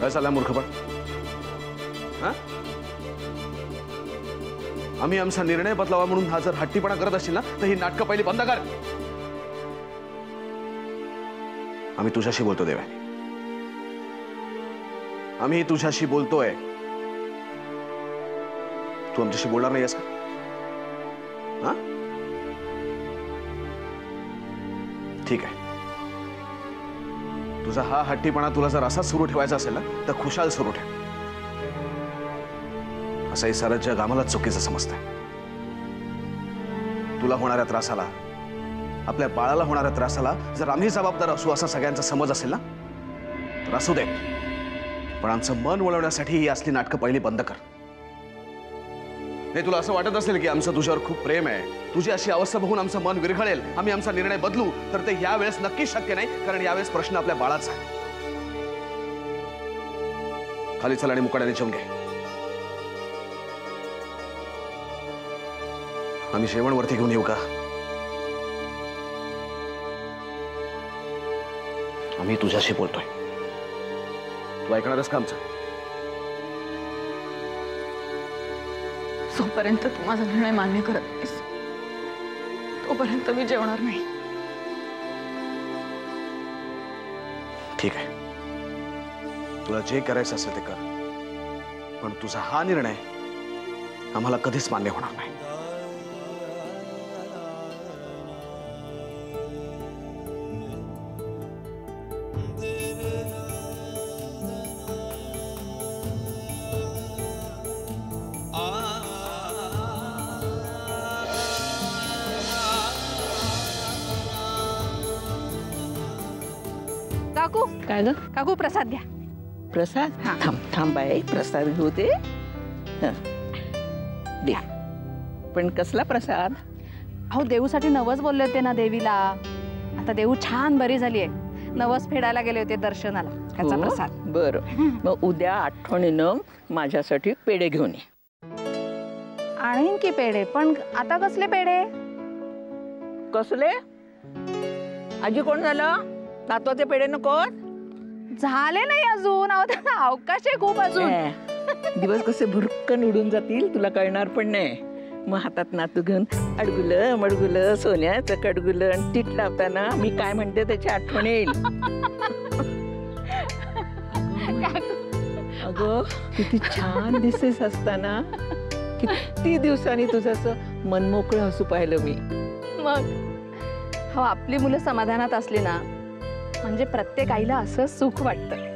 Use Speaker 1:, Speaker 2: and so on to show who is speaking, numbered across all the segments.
Speaker 1: काय चाललंय मूर्खपण? हा? आम्ही आमचा निर्णय बदलावा म्हणून हा जर हट्टीपणा करत असशील ना तर ही नाटकं पहिली बंद कर. आम्ही तुझ्याशी बोलतो देवानी, आम्ही तुझ्याशी बोलतोय. तू आमच्याशी बोलणार नाहीस का? हा? ठीक आहे. तुझा हा हट्टीपणा तुला जर असाच सुरू ठेवायचा असेल ना तर खुशाल सुरू ठेव. असंही सारं जग आम्हाला चुकीचं समजतंय. तुला होणाऱ्या त्रासाला, आपल्या बाळाला होणाऱ्या त्रासाला जर आम्ही जबाबदार असू असा सगळ्यांचा समज असेल ना तर असू दे, पण आमचं मन वळवण्यासाठी ही असली नाटकं पहिली बंद कर. नाही तुला असं वाटत असेल की आमचं तुझ्यावर खूप प्रेम आहे, तुझी अशी अवस्था बघून आमचं मन विरघळेल, आम्ही आमचा निर्णय बदलू, तर ते यावेळेस नक्कीच शक्य नाही. कारण यावेळेस प्रश्न आपल्या बाळाचा आहे. खाली चल आणि मुकाट्याने जेवून घे. आम्ही जेवण वरती घेऊन येऊ का? आम्ही तुझ्याशी बोलतोय, तू ऐकणारच का आमचं?
Speaker 2: जोपर्यंत तू माझा निर्णय मान्य करत नाहीस तोपर्यंत मी जेवणार नाही.
Speaker 1: ठीक आहे, तुला जे करायचं असेल ते कर, पण तुझा हा निर्णय आम्हाला कधीच मान्य होणार नाही.
Speaker 2: काकू,
Speaker 3: काय ग?
Speaker 2: काकू प्रसाद घ्या.
Speaker 3: प्रसाद?
Speaker 2: हा.
Speaker 3: थांब थांब बाई, प्रसाद घेऊ दे. हं. दे. पण कसला प्रसाद?
Speaker 2: अहो देऊसाठी नवस बोलले होते ना देवीला. आता देऊ छान बरी झाली आहे. नवस फेडायला गेले होते दर्शनाला. त्याचा
Speaker 3: हो?
Speaker 2: प्रसाद.
Speaker 3: बरं, मग उद्या आठवणीनं माझ्यासाठी पेढे घेऊन ये.
Speaker 2: आणीन की पेढे, पण आता कसले पेढे?
Speaker 3: कसले? आजी कोण झालं? नातवाचे पेढे नको?
Speaker 2: झाले नाही अजून. अहो त्यांना अवकाश आहे खूप अजून.
Speaker 3: दिवस कसे भुरकन उडून जातील तुला कळणार पण नाही. मग हातात नातू घेऊन अडगुलं मडगुलं सोन्याचं कडगुलं आणि टीट लावताना मी काय म्हणते त्याची आठवण येईल. अगं किती छान दिसेस असताना. किती दिवसांनी तुझं असं मनमोकळं हसू पाहिलं मी.
Speaker 2: मग हो, आपली मुलं समाधानात असली ना म्हणजे प्रत्येक आईला असं सुख वाटतं.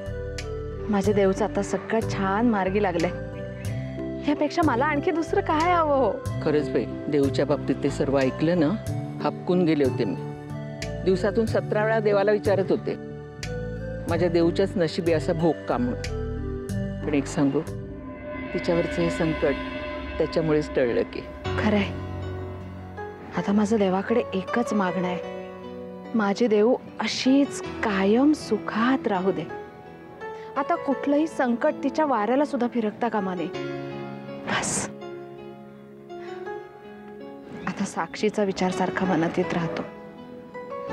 Speaker 2: माझ्या देऊचं आता सगळं छान मार्गी लागलंय. यापेक्षा मला आणखी दुसरं काय हवं हो?
Speaker 3: खरंच बाई, देऊच्या बाबतीत ते सर्व ऐकलं ना हपकून गेले होते मी. दिवसातून 17 वेळा देवाला विचारत होते माझ्या देऊच्याच नशिबी असा भोग का म्हणून. पण एक सांगू, तिच्यावरचं हे संकट त्याच्यामुळेच टळलं की.
Speaker 2: खरंय. आता माझं देवाकडे एकच मागणं आहे, माझी देऊ अशीच कायम सुखात राहू दे. आता कुठलंही संकट तिच्या वाऱ्याला सुद्धा फिरकता कामा नये. बस. आता साक्षीचा विचार सारखा मनात येत राहतो.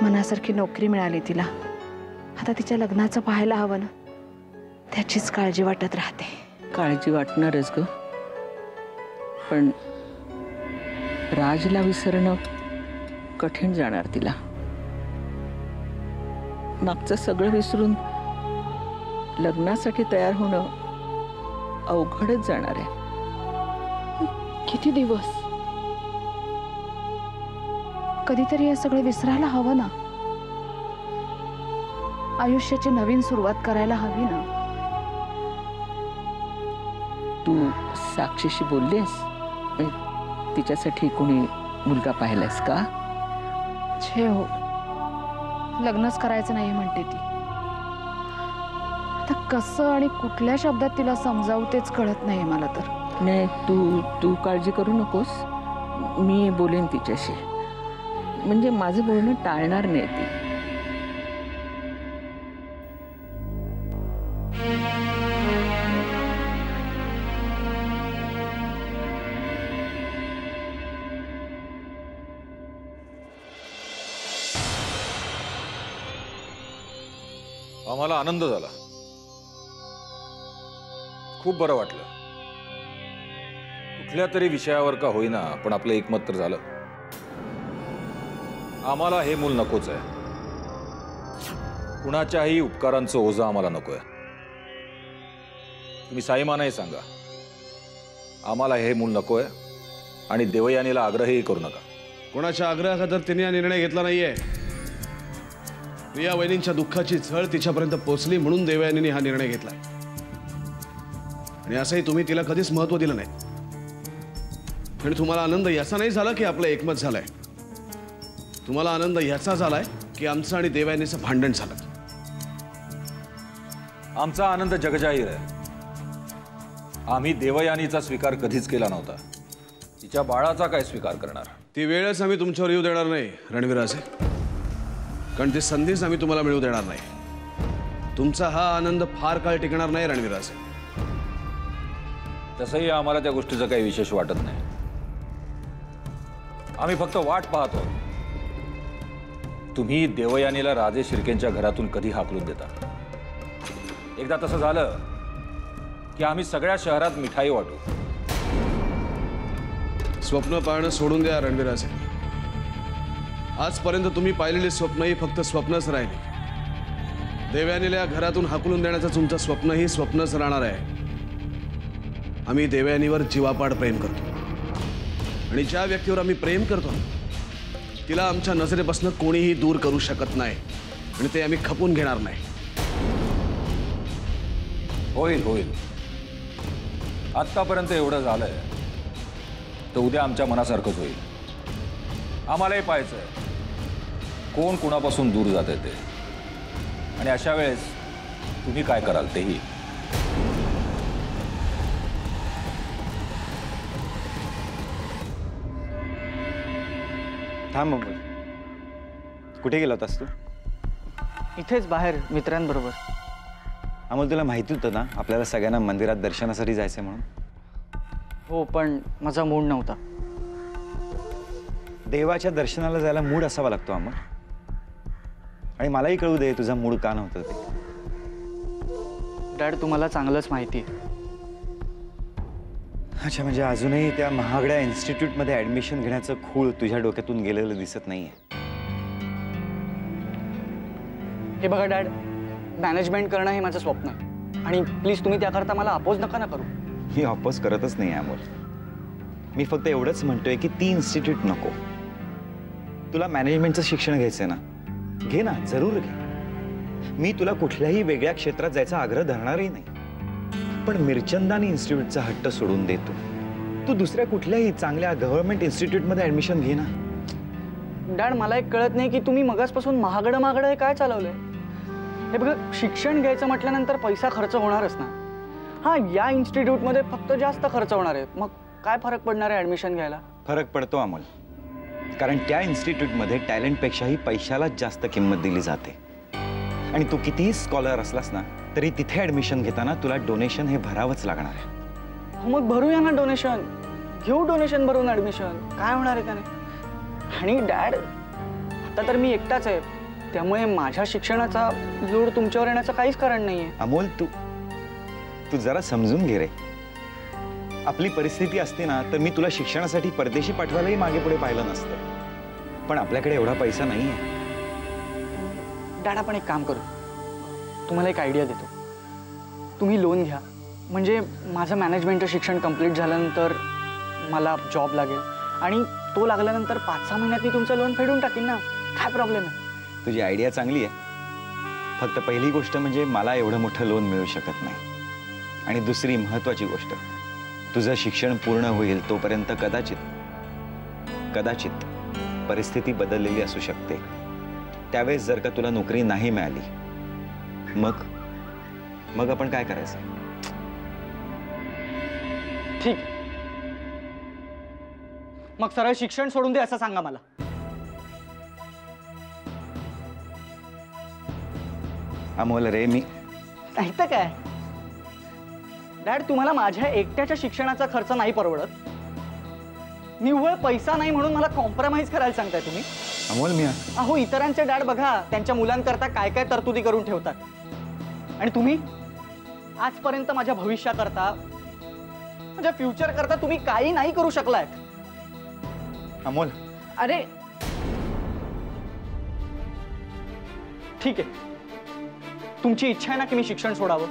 Speaker 2: मनासारखी नोकरी मिळाली तिला, आता तिच्या लग्नाचं पाहायला हवं ना, त्याचीच काळजी वाटत राहते.
Speaker 3: काळजी वाटणारच ग, पण राजला विसरणं कठीण जाणार तिला. मागचं सगळं विसरून लग्नासाठी तयार होणं अवघडच जाणार आहे.
Speaker 2: किती दिवस? कधीतरी हे सगळं विसरायला हवं ना. आयुष्याची नवीन सुरुवात करायला हवी ना.
Speaker 3: तू साक्षीशी बोललीस? तिच्यासाठी कोणी मुलगा पाहिलास का?
Speaker 2: छे हो, लग्नच करायचं नाही म्हणते ती. आता कसं आणि कुठल्या शब्दात तिला समजावू तेच कळत नाही मला तर.
Speaker 3: नाही, तू काळजी करू नकोस. मी बोलेन तिच्याशी. म्हणजे माझं बोलणं टाळणार नाही ती.
Speaker 4: आम्हाला आनंद झाला. खूप बरं वाटलं. कुठल्या तरी विषयावर का होईना पण आपलं एकमत तर झालं. आम्हाला हे मूल नकोच आहे. कुणाच्याही उपकारांचं ओझं आम्हाला नकोय. तुम्ही साईमानाही सांगा, आम्हाला हे मूल नकोय आणि देवयानीला आग्रहही करू नका.
Speaker 1: कोणाच्या आग्रहाखातर तिने हा निर्णय घेतला नाहीये. प्रिया वहिनींच्या दुःखाची झळ तिच्यापर्यंत पोहोचली म्हणून देवयानीने हा निर्णय घेतलाय. आणि असंही तुम्ही तिला कधीच महत्व दिलं नाही. आणि तुम्हाला आनंद याचा नाही झाला की आपलं एकमत झालंय. तुम्हाला आनंद याचा झालाय की आमचं आणि देवयानीचं भांडण झालं.
Speaker 4: आमचा आनंद जगजाहीर आहे. आम्ही देवयानीचा स्वीकार कधीच केला नव्हता. तिच्या बाळाचा काय स्वीकार करणार?
Speaker 1: ती वेळच आम्ही तुमच्यावर येऊ देणार नाही रणवीराचे. कारण ती संधीच आम्ही तुम्हाला मिळू देणार नाही. तुमचा हा आनंद फार काळ टिकणार नाही रणवीराचे.
Speaker 4: तसंही आम्हाला त्या गोष्टीचं काही विशेष वाटत नाही. आम्ही फक्त वाट पाहतो तुम्ही देवयानीला राजे शिर्केंच्या घरातून कधी हाकलून देता. एकदा तसं झालं की आम्ही सगळ्या शहरात मिठाई वाटू.
Speaker 1: स्वप्न पाहणं सोडून द्या रणवीराचे. आजपर्यंत तुम्ही पाहिलेली स्वप्न ही फक्त स्वप्नच राहिली. देवयानीला घरातून हाकलून देण्याचं तुमचं स्वप्न ही स्वप्नच राहणार आहे. आम्ही देवयानीवर जीवापाड प्रेम करतो आणि ज्या व्यक्तीवर आम्ही प्रेम करतो तिला आमच्या नजरेपासून कोणीही दूर करू शकत नाही आणि ते आम्ही खपून घेणार नाही.
Speaker 4: होईल होईल. आत्तापर्यंत एवढं झालंय तर उद्या आमच्या मनासारखंच होईल. आम्हालाही पाहायचंय कोण कुणापासून दूर जाते ते. आणि अशा वेळेस तुम्ही काय कराल तेही.
Speaker 5: थांब अमोल, कुठे गेला होतास तू?
Speaker 6: इथेच बाहेर मित्रांबरोबर.
Speaker 5: अमोल, तुला माहिती होतं ना आपल्याला सगळ्यांना मंदिरात दर्शनासाठी जायचं म्हणून?
Speaker 6: हो, पण माझा मूड नव्हता.
Speaker 5: देवाच्या दर्शनाला जायला मूड असावा लागतो अमोल. आणि मलाही कळू दे तुझा मूड का नव्हतं ते.
Speaker 6: डॅड, तुम्हाला चांगलंच माहिती आहे.
Speaker 5: अच्छा, म्हणजे अजूनही त्या महागड्या इन्स्टिट्यूटमध्ये ॲडमिशन घेण्याचं खूळ तुझ्या डोक्यातून गेलेलं दिसत नाहीये.
Speaker 6: हे बघा डॅड, मॅनेजमेंट करणं हे माझं स्वप्न आहे आणि प्लीज तुम्ही त्याकरता मला अपोज नका ना करू.
Speaker 5: मी अपोज करतच नाही अमोल. मी फक्त एवढंच म्हणतोय की ती इन्स्टिट्यूट नको. तुला मॅनेजमेंटचं शिक्षण घ्यायचंय ना, घे ना, जरूर घे. मी तुला कुठल्याही वेगळ्या क्षेत्रात जायचा आग्रह धरणारही नाही. पण मिरचंदानी इन्स्टिट्यूटचा हट्ट सोडून देतो. तू दुसऱ्या कुठल्याही चांगल्या गव्हर्नमेंट इन्स्टिट्यूटमध्ये ॲडमिशन घे ना.
Speaker 6: डॅड, मला एक कळत नाही की तुम्ही मगासपासून महागडं हे काय चालवलंय. हे बघा, शिक्षण घ्यायचं म्हटल्यानंतर पैसा खर्च होणारच ना. हां, या इन्स्टिट्यूटमध्ये फक्त जास्त खर्च होणार आहे. मग काय फरक पडणार आहे ॲडमिशन घ्यायला?
Speaker 5: फरक पडतो अमोल. कारण त्या इन्स्टिट्यूटमध्ये टॅलेंटपेक्षाही पैशालाच जास्त किंमत दिली जाते. आणि तू कितीही स्कॉलर असलास ना तरी तिथे ॲडमिशन घेताना तुला डोनेशन हे भरावंच लागणार आहे.
Speaker 6: मग भरूया ना डोनेशन. घेऊ डोनेशन भरून ॲडमिशन. काय होणार आहे त्याने? आणि डॅड, आता तर मी एकटाच आहे, त्यामुळे माझ्या शिक्षणाचा लोड तुमच्यावर येण्याचं काहीच कारण नाही आहे.
Speaker 5: अमोल, तू जरा समजून घे रे. आपली परिस्थिती असते ना तर मी तुला शिक्षणासाठी परदेशी पाठवायलाही मागे पुढे पाहिलं नसतं. पण आपल्याकडे एवढा पैसा नाही आहे.
Speaker 6: डॅड, आपण एक काम करू. तुम्हाला एक आयडिया देतो. तुम्ही लोन घ्या, म्हणजे माझं मॅनेजमेंटचं शिक्षण कंप्लीट झाल्यानंतर मला जॉब लागेल आणि तो लागल्यानंतर 5-6 महिन्यात मी तुमचं लोन फेडून टाकीन ना. काय प्रॉब्लेम आहे?
Speaker 5: तुझी आयडिया चांगली आहे. फक्त पहिली गोष्ट म्हणजे मला एवढं मोठं लोन मिळू शकत नाही. आणि दुसरी महत्त्वाची गोष्ट, तुझं शिक्षण पूर्ण होईल तोपर्यंत कदाचित परिस्थिती बदललेली असू शकते. त्यावेळेस जर का तुला नोकरी नाही मिळाली मग आपण काय करायचं?
Speaker 6: ठीक, मग सरळ शिक्षण सोडून दे असं सांगा मला.
Speaker 5: अमोल रे, मी
Speaker 6: नाही तर काय डॅड, तुम्हाला माझ्या एकट्याच्या शिक्षणाचा खर्च नाही परवडत. निव्वळ पैसा नाही म्हणून मला कॉम्प्रोमाइज करायला सांगताय तुम्ही?
Speaker 5: अमोल, मी
Speaker 6: अहो, इतरांचे डॅड बघा त्यांच्या मुलांकरता काय काय तरतुदी करून ठेवतात आणि तुम्ही आजपर्यंत माझ्या भविष्याकरता, माझ्या फ्युचर करता तुम्ही काही नाही करू शकलात।
Speaker 5: अमोल,
Speaker 2: अरे
Speaker 6: ठीक आहे, तुमची इच्छा आहे ना की मी शिक्षण सोडावं,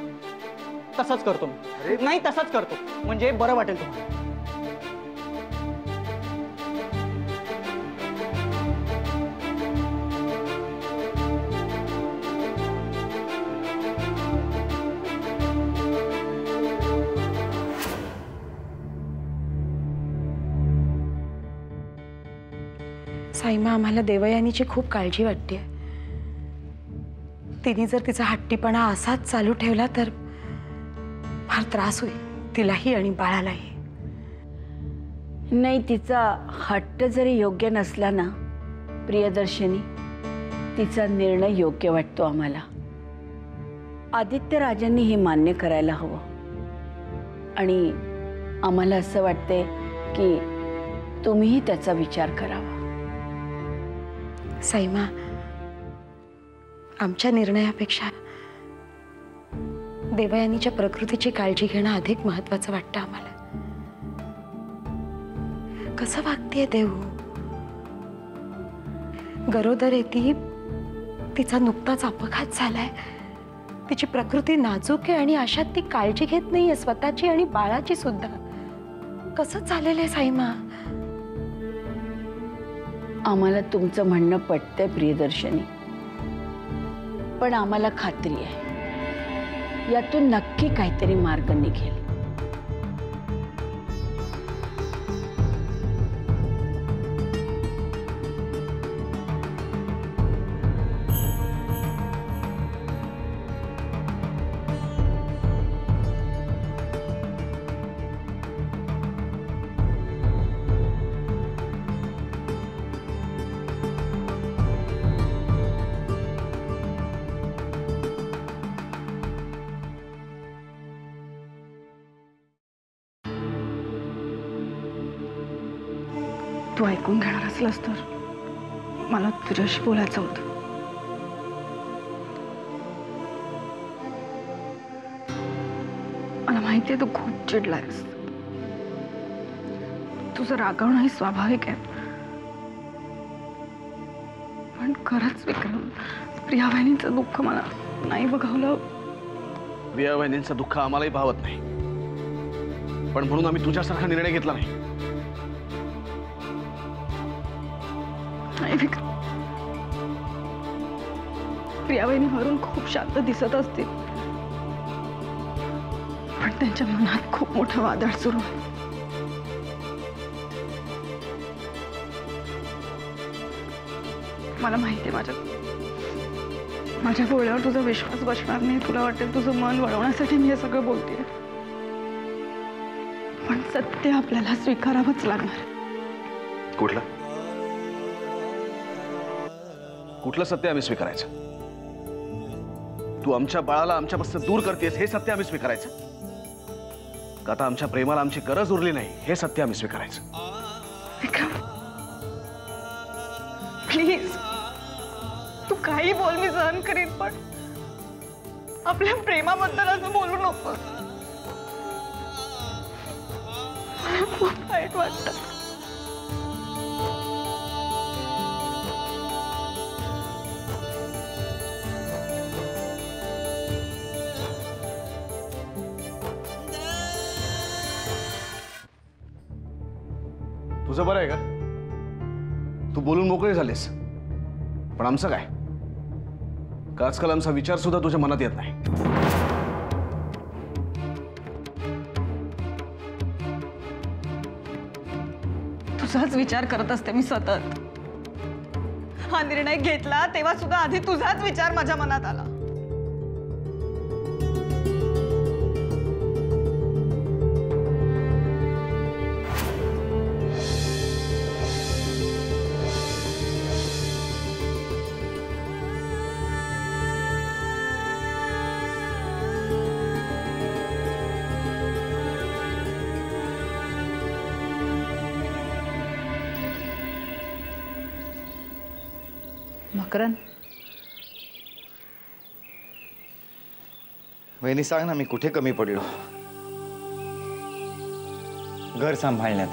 Speaker 6: तसंच करतो मी। नाही तसंच करतो, म्हणजे बरं वाटेल तुम्हाला।
Speaker 2: साईमा, आम्हाला देवयानीची खूप काळजी वाटते। तिने जर तिचा हट्टीपणा असाच चालू ठेवला तर फार त्रास होईल, तिलाही आणि बाळालाही।
Speaker 7: नाही, तिचा हट्ट जरी योग्य नसला ना प्रियदर्शनी, तिचा निर्णय योग्य वाटतो आम्हाला। आदित्य राजांनी हे मान्य करायला हवं आणि आम्हाला असं वाटते की तुम्हीही त्याचा विचार करावा।
Speaker 2: साईमा, आमच्या निर्णयापेक्षा देवयानीच्या प्रकृतीची काळजी घेणं अधिक महत्वाचं वाटतं आम्हाला। कसं वागतेय देव, गरोदर आहे ती, तिचा नुकताच अपघात झालाय, तिची प्रकृती नाजूक आहे आणि अशात ती काळजी घेत नाहीये स्वतःची आणि बाळाची सुद्धा। कसं चालेल आहे साईमा?
Speaker 7: आम्हाला तुमचं म्हणणं पटतंय प्रियदर्शनी, पण आम्हाला खात्री आहे यातून नक्की काहीतरी मार्ग निघेल।
Speaker 2: तू ऐकून घेणार असलास तर मला तुझ्याशी बोलायचं होतं। मला माहितीये तू खूप चिडलायस, तुझं रागवणं हे स्वाभाविक आहे, पण खरंच विक्रम, प्रिया बहिणींचं दुःख मला नाही बघावलं।
Speaker 1: प्रिया बहिणींचं दुःख आम्हालाही भावत नाही, पण म्हणून आम्ही तुझ्यासारखा निर्णय घेतला नाही।
Speaker 2: प्रिया बहिणी भरून खूप शांत दिसत असतील, पण त्यांच्या मनात खूप मोठं वादळ सुरू आहे। मला माहिती आहे माझ्या बोलण्यावर तुझा विश्वास बसणार नाही, तुला वाटेल तुझं मन वळवण्यासाठी मी हे सगळं बोलतेय, पण सत्य आपल्याला स्वीकारावंच लागणार।
Speaker 1: कुठलं कुठलं सत्य आम्ही स्वीकारायचं? तू आमच्या बाळाला आमच्यापासून दूर करतेस हे सत्य आम्ही स्वीकारायचं का? आता आमच्या प्रेमाला आमची गरज उरली नाही हे सत्य आम्ही स्वीकारायचं?
Speaker 2: विक्रम, प्लीज, तू काही बोल, मी सहन करीन, पण आपल्या प्रेमाबद्दल असं बोलू नको। मला खूप वाईट वाटतं।
Speaker 1: तुझं बरं आहे का? तू बोलून मोकळे झालेस, पण आमचं काय? का आजकाल आमचा विचार सुद्धा तुझ्या मनात येत नाही?
Speaker 2: तुझाच विचार करत असते मी सतत। हा निर्णय घेतला तेव्हा सुद्धा आधी तुझाच विचार माझ्या मनात आला।
Speaker 8: मकरन,
Speaker 5: वहिनी सांग ना, मी कुठे कमी पडलो? घर सांभाळण्यात,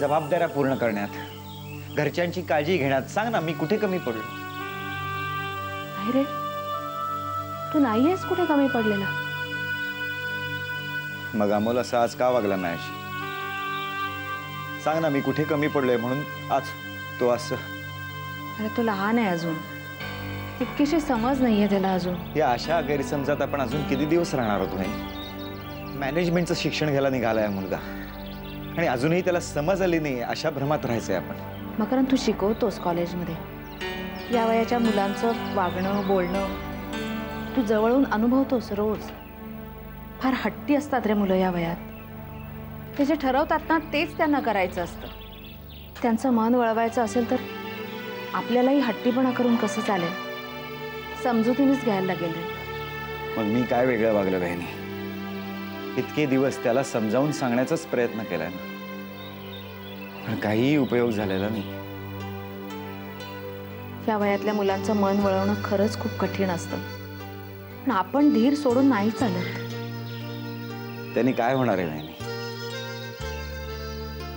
Speaker 5: जबाबदाऱ्या पूर्ण करण्यात, घरच्यांची काळजी घेण्यात सांग ना, मी कुठे कमी पडलो?
Speaker 2: नाही रे, तू नाहीयेस कुठे कमी पडलेला.
Speaker 5: मग अमोल असा आज का वागला नाही? सांग ना, मी कुठे कमी पडलोय म्हणून आज तो असं?
Speaker 2: अरे तो लहान आहे अजून, तितकीशी समज नाहीये त्याला अजून.
Speaker 5: या अशा गैरसमजात आपण अजून किती दिवस राहणार आहोत? नाही, मॅनेजमेंटचं शिक्षण घ्यायला निघालाय मुलगा आणि अजूनही त्याला समज आली नाही, अशा भ्रमात राहायचंय आपण.
Speaker 2: मकरंद, तू शिकवतोस कॉलेजमध्ये. या वयाच्या मुलांचं वागणं बोलणं तू जवळून अनुभवतोस रोज. फार हट्टी असतात रे मुलं या वयात. ते जे ठरवतात ना तेच त्यांना करायचं असतं. त्यांचं मन वळवायचं असेल तर आपल्यालाही हट्टीपणा करून कसं चालेल? समजुतीनेच घ्यायला लागेल रे.
Speaker 5: मग मी काय वेगळं वागलं बहिणी? इतके दिवस त्याला समजावून सांगण्याचाच प्रयत्न केलाय ना, पण काहीही उपयोग झालेला नाही.
Speaker 2: या वयातल्या मुलांचं मन वळवणं खरंच खूप कठीण असतं, पण आपण धीर सोडून नाही चालत.
Speaker 5: त्यांनी काय होणार आहे बहिणी?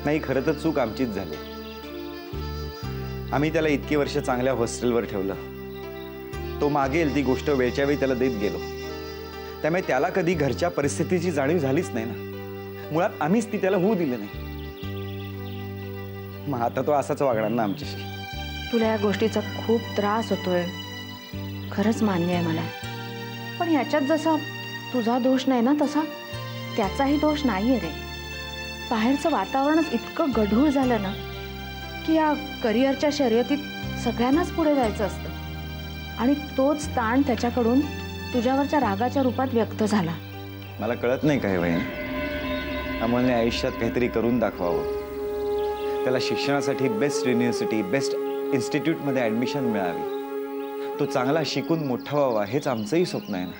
Speaker 5: नाही, खरं तर चूक आमचीच झाली. आम्ही त्याला इतकी वर्ष चांगल्या हॉस्टेलवर ठेवलं. तो मागेल ती गोष्ट वेळच्या वेळी त्याला देत गेलो. त्यामुळे त्याला कधी घरच्या परिस्थितीची जाणीव झालीच नाही ना. मुळात आम्हीच ती त्याला होऊ दिली नाही. मग आता तो असाच वागणार ना आमच्याशी.
Speaker 2: तुला या गोष्टीचा खूप त्रास होतोय, खरंच मान्य आहे मला. पण ह्याच्यात जसा तुझा दोष नाही ना, तसा त्याचाही दोष नाहीये रे. बाहेरचं वातावरणच इतकं गढूळ झालं ना की या करिअरच्या शर्यतीत सगळ्यांनाच पुढे जायचं असतं आणि तोच ताण त्याच्याकडून तुझ्यावरच्या रागाच्या रूपात व्यक्त झाला.
Speaker 5: मला कळत नाही काय बहीण, अमोलने आयुष्यात काहीतरी करून दाखवावं. त्याला शिक्षणासाठी बेस्ट युनिव्हर्सिटी, बेस्ट इन्स्टिट्यूटमध्ये ॲडमिशन मिळावी. तो चांगला शिकून मोठा व्हावा हेच आमचंही स्वप्न आहे ना.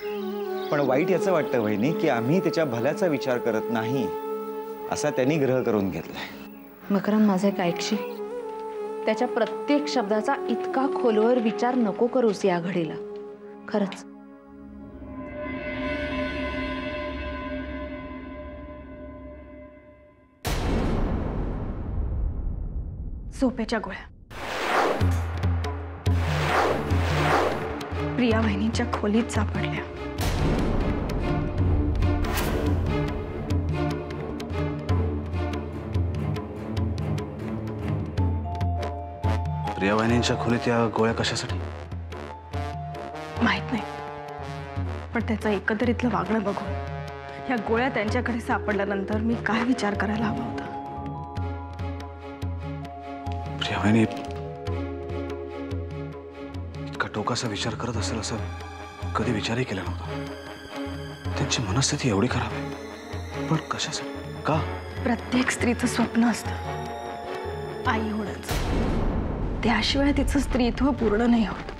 Speaker 5: पण वाईट याचं वाटतं वहिनी की आम्ही त्याच्या भल्याचा विचार करत नाही असा त्यांनी ग्रह करून घेतलाय.
Speaker 2: मकरंद, माझं एक ऐकशील? त्याच्या प्रत्येक शब्दाचा इतका खोलवर विचार नको करूस या घडीला. खरंच.
Speaker 8: झोपेच्या गोळ्या प्रिया वहिनीच्या खोलीत सापडल्या.
Speaker 1: प्रिया वहिनींच्या खोलीत या गोळ्या कशासाठी?
Speaker 8: माहित नाही, पण त्याचं एकंदरीतलं वागणं बघून ह्या गोळ्या त्यांच्याकडे सापडल्यानंतर मी काय विचार करायला हवा होता.
Speaker 1: प्रिया वहिनी इतका टोकाचा विचार करत असेल असं कधी विचारही केला नव्हता. त्यांची मनस्थिती एवढी खराब आहे, पण कशासाठी? का?
Speaker 8: प्रत्येक स्त्रीचं स्वप्न असतं आई होण्याचं. त्याशिवाय तिचं स्त्रीत्व पूर्ण नाही होत.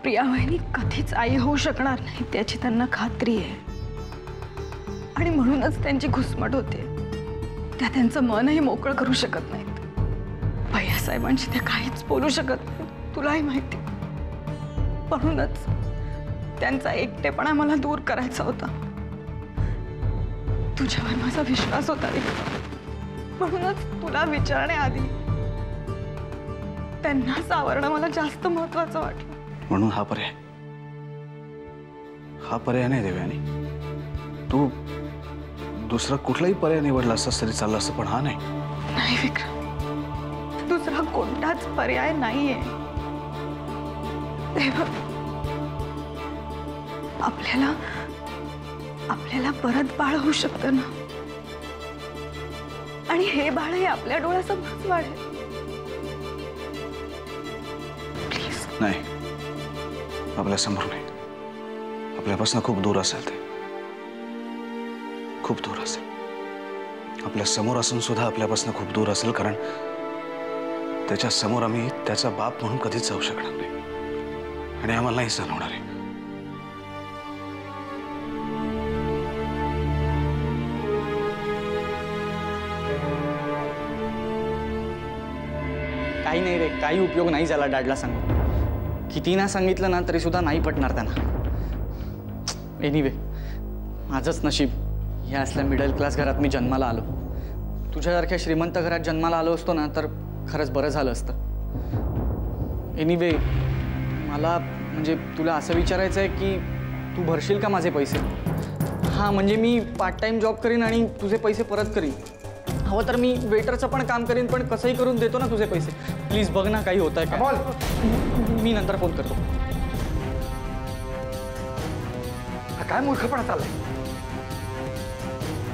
Speaker 8: प्रिया वहिनी कधीच आई होऊ शकणार नाही त्याची त्यांना खात्री आहे आणि म्हणूनच त्यांची घुसमट होते. त्या त्यांचं मनही मोकळं करू शकत नाहीत. भैयासाहेबांशी त्या काहीच बोलू शकत नाही, तुलाही माहिती. म्हणूनच त्यांचा एकटेपणा मला दूर करायचा होता. तुझ्यावर माझा विश्वास होता रे, म्हणूनच तुला विचारण्याआधी त्यांना सावरणं मला जास्त महत्वाचं वाटलं.
Speaker 1: म्हणून हा पर्याय नाही देवयानी. तू दुसरा कुठलाही पर्याय निवडला असतास तरी चाललं असतं, पण हा नाही.
Speaker 8: नाही विक्रम, दुसरा कोणताच पर्याय नाहीये. आपल्याला परत बाळ होऊ शकतं ना, आणि हे बाळही आपल्या डोळ्यासमोरच वाढेल. प्लीज.
Speaker 1: नाही, आपल्या समोर नाही, आपल्यापासून खूप दूर असेल. ते खूप दूर असेल. आपल्या समोर असून सुद्धा आपल्यापासून खूप दूर असेल, कारण त्याच्या समोर आम्ही त्याचा बाप म्हणून कधीच जाऊ शकणार नाही आणि आम्हाला नाही सहन होणार आहे.
Speaker 6: काही नाही रे, काही उपयोग नाही झाला डॅडला सांगून. किती ना सांगितलं ना तरी सुद्धा नाही पटणार त्यांना. एनिवे, माझंच नशीब ह्या असल्या मिडल क्लास घरात मी जन्माला आलो. तुझ्यासारख्या श्रीमंत घरात जन्माला आलो असतो ना तर खरंच बरं झालं असतं. एनिवे, मला म्हणजे तुला असं विचारायचं आहे की तू भरशील का माझे पैसे? हां, म्हणजे मी पार्ट टाईम जॉब करीन आणि तुझे पैसे परत करीन. हवं तर मी वेटरचं पण काम करीन, पण कसंही करून देतो ना तुझे पैसे. प्लीज बघ ना काही होत आहे का. मी नंतर फोन करतो.
Speaker 9: काय मूर्खपणा चाललाय?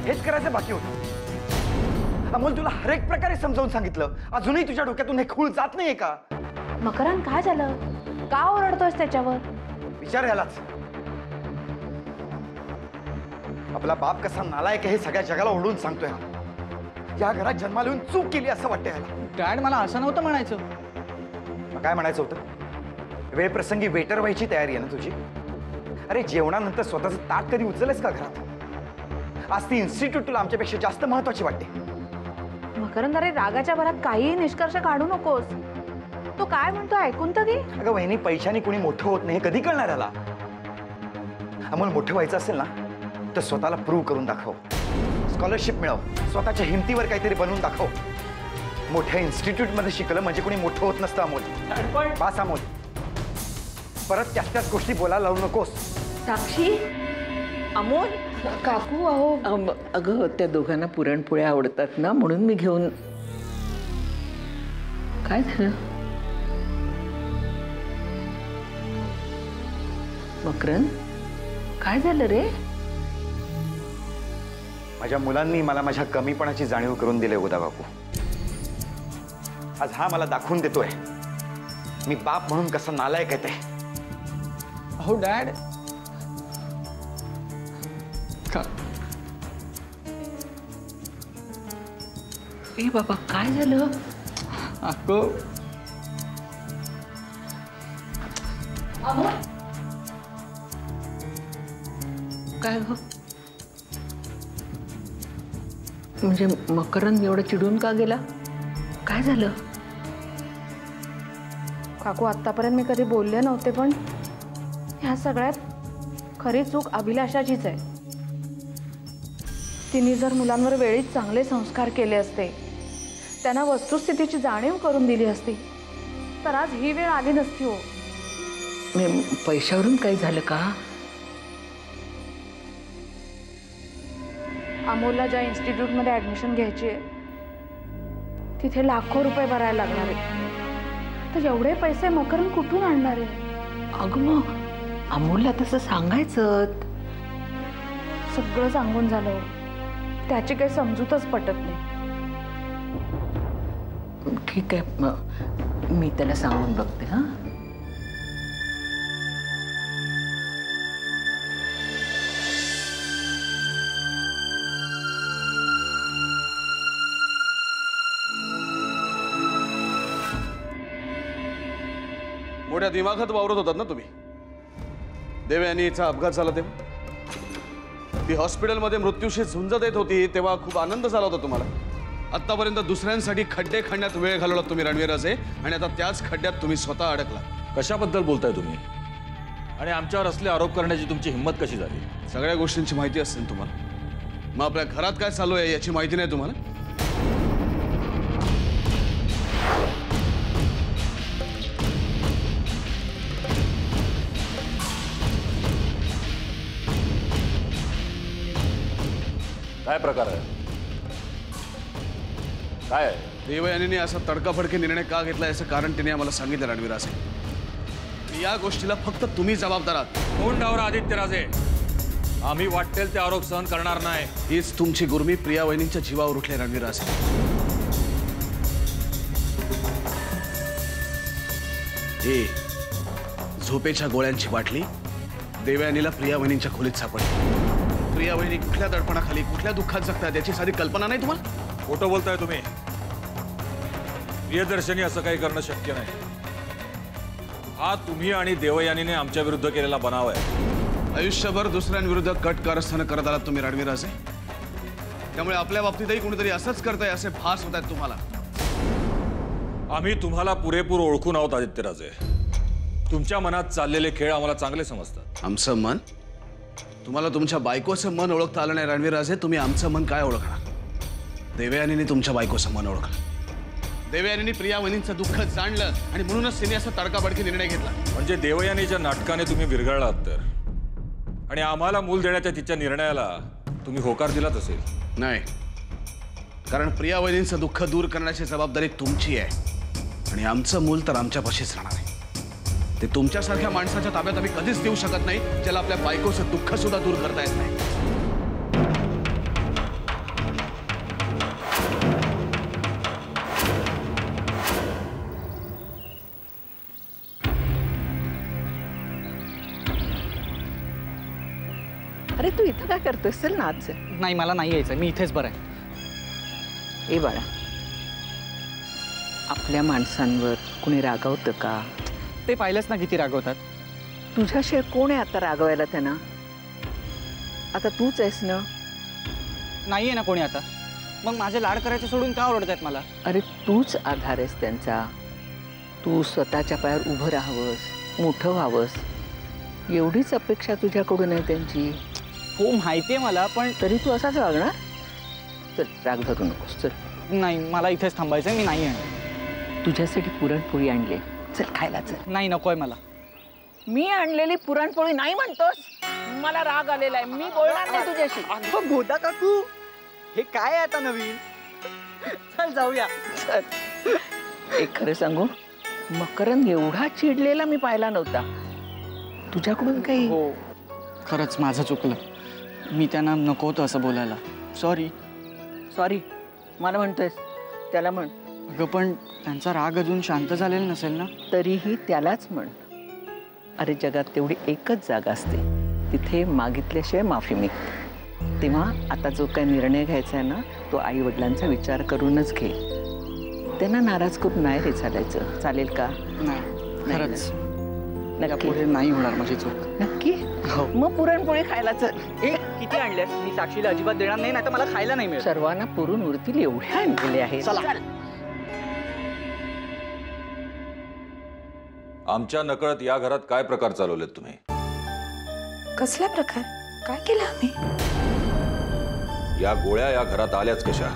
Speaker 9: हेच करायचं बाकी होतं. अमोल, तुला हर एक प्रकारे समजावून सांगितलं, अजूनही तुझ्या डोक्यातून हे खूळ जात नाहीये का?
Speaker 2: मकरंद, काय झालं? का ओरडतोयस त्याच्यावर?
Speaker 9: विचार यालाच. आपला बाप कसा नालायक आहे हे सगळ्या जगाला ओरडून सांगतोय. या घरात जन्माला येऊन चूक केली असं वाटतंय याला.
Speaker 6: डॅड, मला असं नव्हतं म्हणायचं.
Speaker 9: मग काय म्हणायचं होतं? वेळप्रसंगी वेटर व्हायची तयारी आहे ना तुझी? अरे, जेवणानंतर स्वतःचं ताट कधी उचललेस का घरात? आज ती इन्स्टिट्यूट तुला आमच्यापेक्षा जास्त महत्वाची वाटते.
Speaker 2: मकरंद, अरे रागाच्या भरात काहीही निष्कर्ष काढू नकोस. तो काय म्हणतो ऐकून तर घे.
Speaker 9: अगं वहिनी, पैशाने कोणी मोठं होत नाही हे कधी कळणार याला? अमोल, मोठं व्हायचं असेल ना तर स्वतःला प्रूव्ह करून दाखव. स्कॉलरशिप मिळव, स्वतःच्या हिमतीवर काहीतरी बनवून दाखव. मोठ्या इन्स्टिट्यूटमध्ये शिकलं म्हणजे कोणी मोठं होत नसतं अमोल. बास अमोल, परत त्याच गोष्टी बोलायला लावू नकोस.
Speaker 7: साक्षी, अमोल,
Speaker 2: काकू, अहो
Speaker 3: अगं त्या दोघांना पुरणपोळ्या आवडतात ना, म्हणून मी घेऊन. काय झालं? मकरंद, काय झालं रे?
Speaker 9: माझ्या मुलांनी मला माझ्या कमीपणाची जाणीव करून दिली उदा बापू. आज हा मला दाखवून देतोय मी बाप म्हणून कसं नालायक आहे ते.
Speaker 6: हो डॅड.
Speaker 3: ए बाबा, काय झालं?
Speaker 6: अगं
Speaker 3: काय हो? म्हणजे मकरंद एवढं चिडून का गेला? काय झालं?
Speaker 2: काकू, आतापर्यंत मी कधी बोलले नव्हते, पण ह्या सगळ्यात खरी चूक अभिलाषाचीच आहे. तिने जर मुलांवर वेळीच चांगले संस्कार केले असते, त्यांना वस्तुस्थितीची जाणीव करून दिली असती, तर आज ही वेळ आली नसती. हो,
Speaker 3: पैशावरून काही झालं का?
Speaker 2: अमोलला ज्या इन्स्टिट्यूटमध्ये ॲडमिशन घ्यायची आहे तिथे लाखो रुपये भरायला लागणार आहे. तर एवढे पैसे मकरंद कुठून आणणार आहे?
Speaker 3: अगं मग अमोलला तसं सांगायचं.
Speaker 2: सगळं सांगून झालं, त्याची काही समजूतच पटत नाही.
Speaker 3: ठीक आहे, मग मी त्याला सांगून बघते. हां,
Speaker 1: मोठ्या दिमाखात वावरत होतात ना तुम्ही. देवयानीचा अपघात झाला तेव्हा ती हॉस्पिटलमध्ये मृत्यूशी झुंज देत होती, तेव्हा खूप आनंद झाला होता तुम्हाला. आतापर्यंत दुसऱ्यांसाठी खड्डे खणण्यात वेळ घालवला तुम्ही रणवीराचे, आणि आता त्याच खड्ड्यात तुम्ही स्वतः अडकला.
Speaker 4: कशाबद्दल बोलताय तुम्ही? आणि आमच्यावर असले आरोप करण्याची तुमची हिंमत कशी झाली?
Speaker 1: सगळ्या गोष्टींची माहिती असेल तुम्हाला. मग आपल्या घरात काय चालू आहे याची माहिती नाही तुम्हाला?
Speaker 4: काय प्रकार आहे? काय आहे?
Speaker 1: देवयानीने असा तडकाफडकी निर्णय का घेतला याचं कारण तिने आम्हाला सांगितलं रणवीराचे. या गोष्टीला फक्त तुम्ही जबाबदार आहात.
Speaker 4: कोण डावरा आदित्यराजे? आम्ही वाटेल ते आरोप सहन करणार नाही.
Speaker 1: हीच तुमची गुरमी प्रिया वहिनींच्या जीवावर उठले रणवीराचे. हे झोपेच्या गोळ्यांची बाटली देवयानीला प्रिया वहिनींच्या खोलीत सापडली. प्रिया वहिनी कुठल्या दडपणाखाली कुठल्या दुःखात जगतात याची साधी कल्पना नाही तुम्हाला?
Speaker 4: खोटं बोलताय तुम्ही. प्रियदर्शनी असं काही करणं शक्य नाही. हा तुम्ही आणि देवयानीने आमच्या विरुद्ध केलेला बनाव आहे.
Speaker 1: आयुष्यभर दुसऱ्यांविरुद्ध कट कारस्थानं करत आलात तुम्ही रणवीराचे. त्यामुळे आपल्या बाबतीतही कोणीतरी असंच करताय असे भास होत आहेत तुम्हाला.
Speaker 4: आम्ही तुम्हाला पुरेपूर ओळखून आहोत आदित्यराजे. तुमच्या मनात चाललेले खेळ आम्हाला चांगले समजतात.
Speaker 1: आमचं मन? तुम्हाला तुमच्या बायकोचं मन ओळखता आलं नाही रणवीर राजे. तुम्ही आमचं मन काय ओळखणार? देवयानीने तुमच्या बायकोचं मन ओळखलं. देवयानीने प्रिया वहिनींचं दुःख जाणलं आणि म्हणूनच तिने असा तडकाबडकी निर्णय घेतला.
Speaker 4: म्हणजे देवयानीच्या नाटकाने तुम्ही विरघळलात तर, आणि आम्हाला मूल देण्याच्या तिच्या निर्णयाला तुम्ही होकार दिलाच असेल.
Speaker 1: नाही, कारण प्रिया वहिनींचं दुःख दूर करण्याची जबाबदारी तुमची आहे आणि आमचं मूल तर आमच्यापाशीच राहणार आहे. ते तुमच्यासारख्या माणसाच्या ताब्यात आम्ही कधीच देऊ शकत नाही ज्याला आपल्या बायकोचं दुःख सुद्धा दूर करता येत नाही.
Speaker 3: अरे तू इथं काय करतोस? चल ना आज.
Speaker 6: नाही, मला नाही यायचं, मी इथेच बरं आहे.
Speaker 3: ए बाळा, आपल्या माणसांवर कुणी रागावतं का?
Speaker 6: ते पाहिलंच ना किती रागवतात.
Speaker 3: तुझ्याशिवाय कोण आहे आता रागवायला त्यांना? आता तूच आहेस ना.
Speaker 6: नाही आहे ना कोणी आता. मग माझे लाड करायचे सोडून का ओरडतायत मला?
Speaker 3: अरे तूच आधार आहेस त्यांचा. तू स्वतःच्या पायावर उभं राहावंस, मोठं व्हावंस, एवढीच अपेक्षा तुझ्याकडून आहे त्यांची.
Speaker 6: हो माहिती आहे मला, पण
Speaker 3: तरी तू असाच वागणार? चल, राग धरू नकोस. चल.
Speaker 6: नाही, मला इथेच थांबायचं आहे. मी नाही आहे.
Speaker 3: तुझ्यासाठी पुरणपोळी आणली, चल खायला. चल.
Speaker 6: नाही, नको आहे मला.
Speaker 3: मी आणलेली पुरणपोळी नाही म्हणतोस? मला राग आलेला आहे, मी बोलणार नाही तुझ्याशी.
Speaker 6: अगं गोदा काकू, हे काय आहे आता नवीन? चल जाऊया.
Speaker 3: चल. एक खरं सांगू, मकरंद एवढा चिडलेला मी पाहिला नव्हता. तुझ्याकडून काही?
Speaker 6: हो, खरंच माझं चुकलं. मी त्यांना नको होतं असं बोलायला. सॉरी.
Speaker 3: सॉरी मला म्हणतोयस? त्याला म्हण.
Speaker 6: अगं पण त्यांचा राग अजून शांत झालेला नसेल ना?
Speaker 3: तरीही त्यालाच म्हण. अरे जगात तेवढी एकच जागा असते, तिथे मागितल्याशिवाय माफी मिळते. तेव्हा आता जो काही निर्णय घ्यायचा आहे ना, तो आई वडिलांचा विचार करूनच घे. त्यांना नाराज करून नाही रे चालायचं. चालेल का?
Speaker 6: नाही, खरंच
Speaker 3: नक्की?
Speaker 6: पुढे नाही होणार माझी चूक.
Speaker 3: नक्की?
Speaker 6: हो.
Speaker 3: मग पुरणपोळी खायला चल.
Speaker 6: किती आणल्यास? मी साक्षीला अजिबात देणार नाही, नाही तर मला खायला नाही मिळेल.
Speaker 3: सर्वांना पुरून उरतील एवढ्या आणलेले आहे.
Speaker 6: चला.
Speaker 4: आमच्या नकळत या घरात काय प्रकार चालवलेत तुम्ही?
Speaker 8: कसला प्रकार? काय केलं आम्ही?
Speaker 4: या गोळ्या या घरात आल्याच कशा?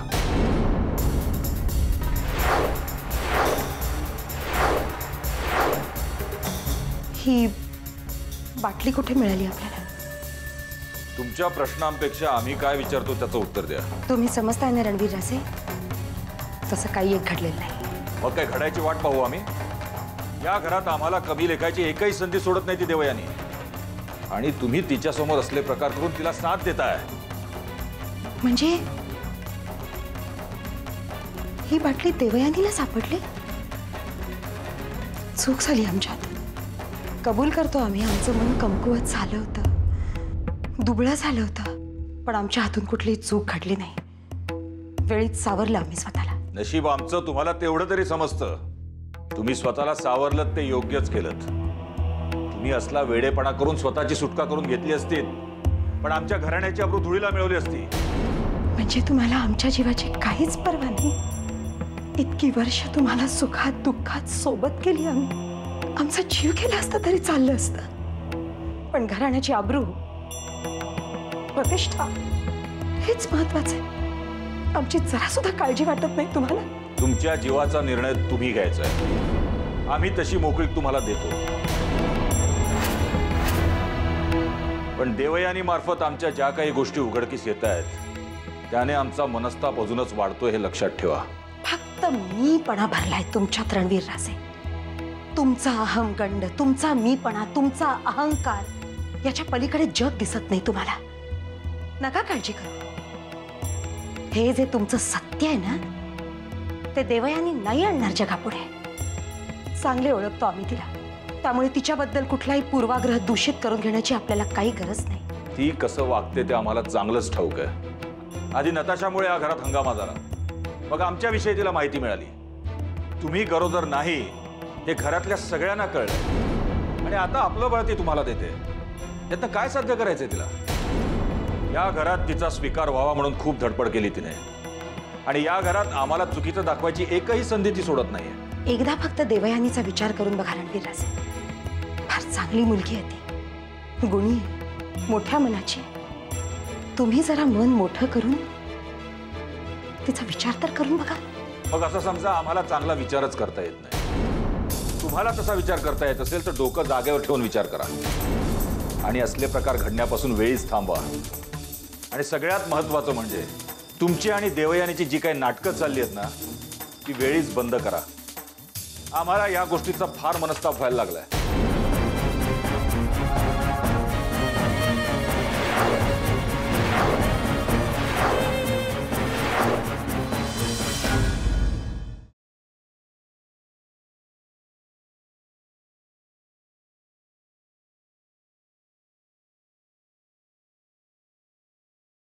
Speaker 8: ही बाटली कुठे मिळाली आपल्याला?
Speaker 4: तुमच्या प्रश्नांपेक्षा आम्ही काय विचारतो त्याचं उत्तर द्या.
Speaker 8: तुम्ही समजताय ना रणवीर राजे, तसं काही एक घडलेलं नाही.
Speaker 4: मग काय घडायची वाट पाहू आम्ही? या घरात आम्हाला कमी लेखायची एकही संधी सोडत नाही ती देवयानी, आणि तुम्ही तिच्यासमोर असले प्रकार करून तिला साथ देताय.
Speaker 8: म्हणजे ही बाटली देवयानीला सापडली? चूक झाली आमच्यात. कबूल करतो आम्ही, आमचं मन कमकुवत झालं होतं, दुबळं झालं होतं, पण आमच्या हातून कुठलीही चूक घडली नाही. वेळीच सावरलं आम्ही स्वतःला.
Speaker 4: नशीब आमचं तुम्हाला तेवढं तरी समजतं. तुम्ही स्वतःला सावरलत ते योग्यच केलंत. तुम्ही असला वेडेपणा करून स्वतःची सुटका करून घेतली असती, पण आमच्या घराण्याची अब्रू धुळीला मिळवली असती.
Speaker 8: म्हणजे तुम्हाला आमच्या जीवाची काहीच पर्वा नाही? इतकी वर्ष तुम्हाला सुखात दुःखात सोबत केली आम्ही. आमचा जीव गेला असता तरी चाललं असतं, पण घराण्याची अब्रू, प्रतिष्ठा हेच महत्वाचं आहे. आमची जरा सुद्धा काळजी वाटत नाही तुम्हाला?
Speaker 4: तुमच्या जीवाचा निर्णय तुम्ही घ्यायचा आहे. आम्ही तशी मोकळीक तुम्हाला देतो, पण देवयानी मार्फत आमच्या ज्या काही गोष्टी उघडकीस येत आहेत त्याने आमचा मनस्ताप अजूनच वाढतोय हे लक्षात ठेवा.
Speaker 8: फक्त मीपणा भरलाय तुमच्यात रणवीर राजे. तुमचा अहंगंड, तुमचा मीपणा, तुमचा अहंकार, याच्या पलीकडे जग दिसत नाही तुम्हाला. नका काळजी करू. हे जे तुमचं सत्य आहे ना, ते देवयानी नाही आणणार जगापुढे. चांगले ओळखतो आम्ही तिला, त्यामुळे तिच्याबद्दल कुठलाही पूर्वाग्रह दूषित करून घेण्याची आपल्याला काही गरज नाही.
Speaker 4: ती कसं वागते ते आम्हाला चांगलंच ठाऊक आहे. आधी नताशामुळे या घरात हंगामा झाला, मग आमच्याविषयी तिला माहिती मिळाली. तुम्ही गरोदर नाही हे घरातल्या सगळ्यांना कळलं, आणि आता आपलं बळ ती तुम्हाला देते. यातनं काय साध्य करायचंय तिला? या घरात तिचा स्वीकार व्हावा म्हणून खूप धडपड केली तिने, आणि या घरात आम्हाला चुकीचं दाखवायची एकही संधी ती सोडत नाहीये.
Speaker 8: एकदा फक्त देवयानीचा विचार करून बघा रणवीर राजे. फार चांगली मुलगी आहे ती, गुणी आहे, मोठ्या मनाची. तुम्ही जरा मन मोठं करून तिचा विचार तर करून बघा.
Speaker 4: मग असं समजा आम्हाला चांगला विचारच करता येत नाही. तुम्हाला तसा विचार करता येत असेल तर डोकं जागेवर ठेवून विचार करा आणि असले प्रकार घडण्यापासून वेळीच थांबवा. आणि सगळ्यात महत्त्वाचं म्हणजे तुमची आणि देवयानीची जी काही नाटकं चालली आहेत ना ती वेळीच बंद करा. आम्हाला या गोष्टीचा फार मनस्ताप व्हायला लागलाय.